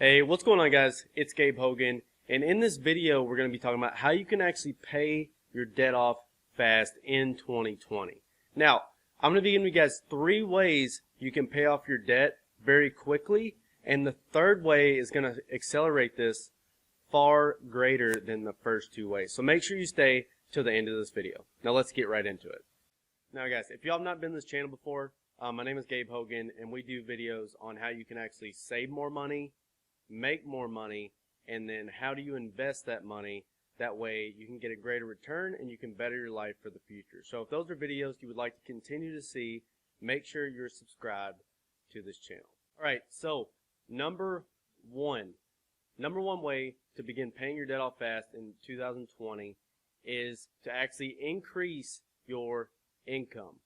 Hey, what's going on, guys? It's Gabe Hogan, and in this video we're going to be talking about how you can actually pay your debt off fast in 2020. Now, I'm going to be giving you guys 3 ways you can pay off your debt very quickly, and the third way is going to accelerate this far greater than the first 2 ways. So make sure you stay till the end of this video. Now let's get right into it. Now guys, if y'all have not been to this channel before, my name is Gabe Hogan, and we do videos on how you can actually save more money, make more money, and then how do you invest that money. That way you can get a greater return and you can better your life for the future. So if those are videos you would like to continue to see, make sure you're subscribed to this channel. Alright, so number one way to begin paying your debt off fast in 2020 is to actually increase your income.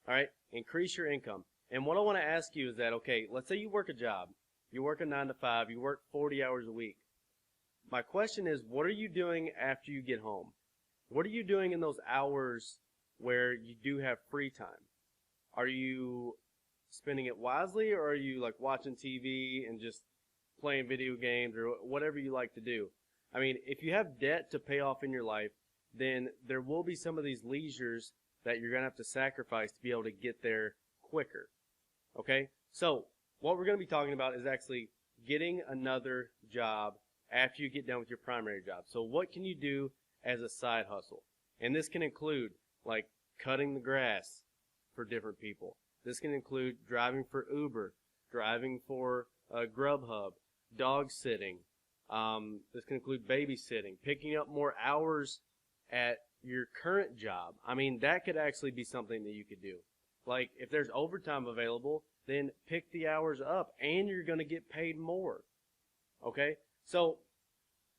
Alright, increase your income. And what I want to ask you is that, okay, let's say you work a job. You work a 9 to 5, you work 40 hours a week. My question is, what are you doing after you get home? What are you doing in those hours where you do have free time? Are you spending it wisely, or are you like watching TV and just playing video games or whatever you like to do? I mean, if you have debt to pay off in your life, then there will be some of these leisures that you're going to have to sacrifice to be able to get there quicker. Okay? So, what we're going to be talking about is actually getting another job after you get done with your primary job. So what can you do as a side hustle? And this can include like cutting the grass for different people. This can include driving for Uber, driving for Grubhub, dog sitting. This can include babysitting, picking up more hours at your current job. I mean, that could actually be something that you could do. Like if there's overtime available, then pick the hours up and you're going to get paid more. Okay? So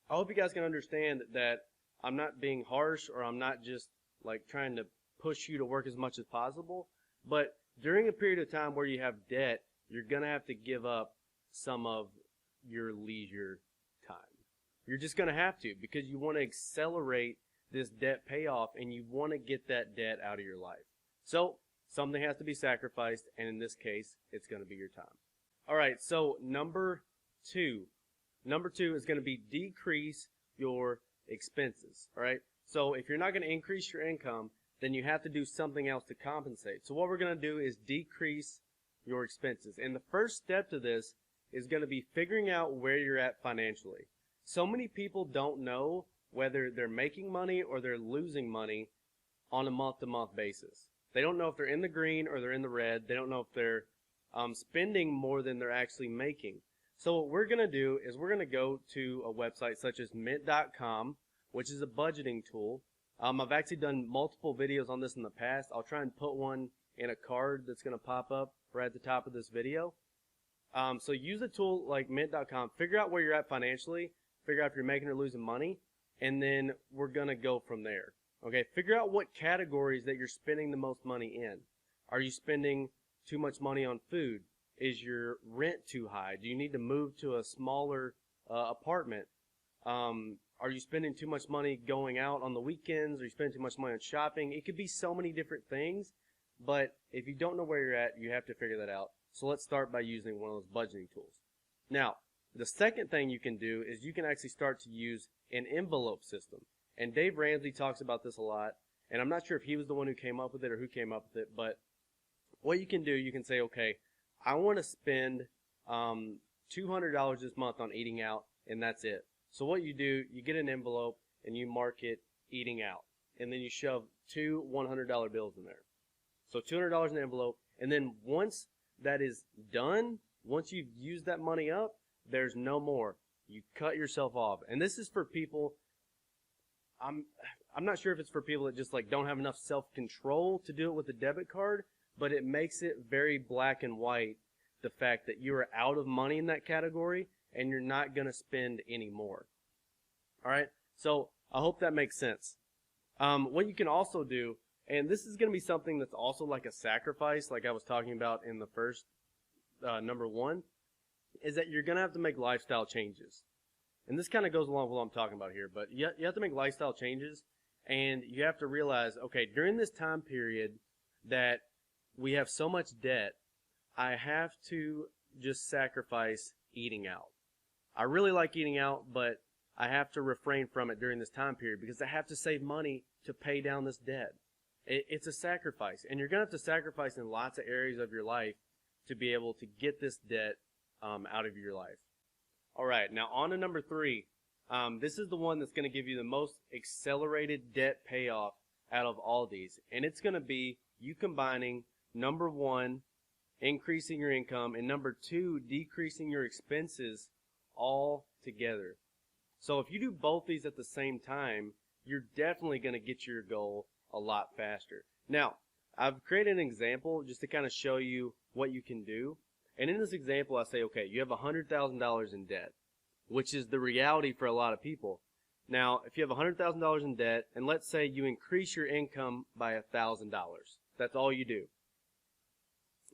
I hope you guys can understand that I'm not being harsh, or I'm not just like trying to push you to work as much as possible. But during a period of time where you have debt, you're going to have to give up some of your leisure time. You're just going to have to, because you want to accelerate this debt payoff and you want to get that debt out of your life. So something has to be sacrificed, and in this case, it's going to be your time. All right, so number two is going to be decrease your expenses. All right, so if you're not going to increase your income, then you have to do something else to compensate. So what we're going to do is decrease your expenses. And the first step to this is going to be figuring out where you're at financially. So many people don't know whether they're making money or they're losing money on a month-to-month basis. They don't know if they're in the green or they're in the red. They don't know if they're spending more than they're actually making. So what we're going to do is we're going to go to a website such as mint.com, which is a budgeting tool. I've actually done multiple videos on this in the past. I'll try and put one in a card that's going to pop up right at the top of this video. So use a tool like mint.com. Figure out where you're at financially. Figure out if you're making or losing money. And then we're going to go from there. Okay, figure out what categories that you're spending the most money in. Are you spending too much money on food? Is your rent too high? Do you need to move to a smaller apartment? Are you spending too much money going out on the weekends? Are you spending too much money on shopping? It could be so many different things, but if you don't know where you're at, you have to figure that out. So let's start by using one of those budgeting tools. Now, the second thing you can do is you can actually start to use an envelope system. And Dave Ramsey talks about this a lot, and I'm not sure if he was the one who came up with it or who came up with it, but what you can do, you can say, okay, I want to spend $200 this month on eating out, and that's it. So what you do, you get an envelope and you mark it eating out, and then you shove 2 $100 bills in there. So $200 in the envelope, and then once that is done, once you've used that money up, there's no more. You cut yourself off. And this is for people, I'm not sure if it's for people that just like don't have enough self-control to do it with a debit card, but it makes it very black and white, the fact that you are out of money in that category and you're not going to spend any more. All right, so I hope that makes sense. What you can also do, and this is going to be something that's also like a sacrifice, like I was talking about in the first number 1, is that you're going to have to make lifestyle changes. And this kind of goes along with what I'm talking about here, but you have to make lifestyle changes, and you have to realize, okay, during this time period that we have so much debt, I have to just sacrifice eating out. I really like eating out, but I have to refrain from it during this time period because I have to save money to pay down this debt. It's a sacrifice, and you're going to have to sacrifice in lots of areas of your life to be able to get this debt out of your life. All right, now on to number 3. This is the one that's going to give you the most accelerated debt payoff out of all these, and it's going to be you combining number 1, increasing your income, and number 2, decreasing your expenses all together. So if you do both these at the same time, you're definitely going to get your goal a lot faster. Now, I've created an example just to kind of show you what you can do. And in this example, I say, okay, you have $100,000 in debt, which is the reality for a lot of people. Now, if you have $100,000 in debt, and let's say you increase your income by $1,000, that's all you do.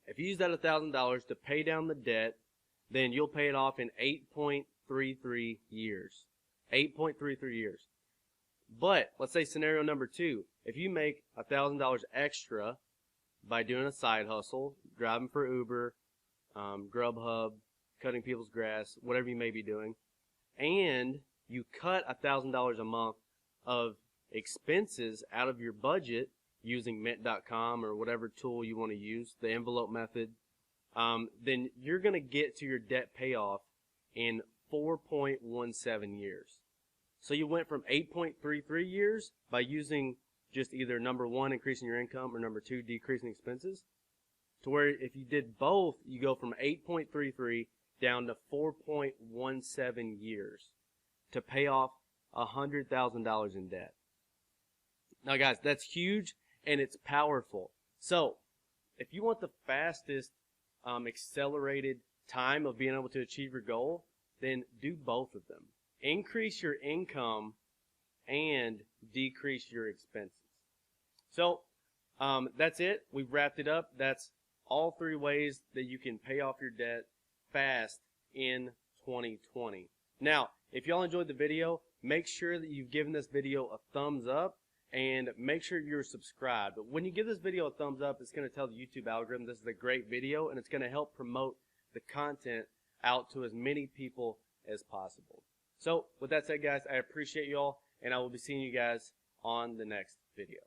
If you use that $1,000 to pay down the debt, then you'll pay it off in 8.33 years. 8.33 years. But let's say scenario number 2, if you make $1,000 extra by doing a side hustle, driving for Uber, Grubhub, cutting people's grass, whatever you may be doing, and you cut $1,000 a month of expenses out of your budget using mint.com or whatever tool you want to use, the envelope method, then you're going to get to your debt payoff in 4.17 years. So you went from 8.33 years by using just either number 1, increasing your income, or number 2, decreasing expenses, to where if you did both, you go from 8.33 down to 4.17 years to pay off $100,000 in debt. Now guys, that's huge and it's powerful. So if you want the fastest accelerated time of being able to achieve your goal, then do both of them. Increase your income and decrease your expenses. So that's it. We've wrapped it up. That's all 3 ways that you can pay off your debt fast in 2020. Now, if y'all enjoyed the video, make sure that you've given this video a thumbs up and make sure you're subscribed. But when you give this video a thumbs up, it's going to tell the YouTube algorithm this is a great video, and it's going to help promote the content out to as many people as possible. So with that said, guys, I appreciate you all, and I will be seeing you guys on the next video.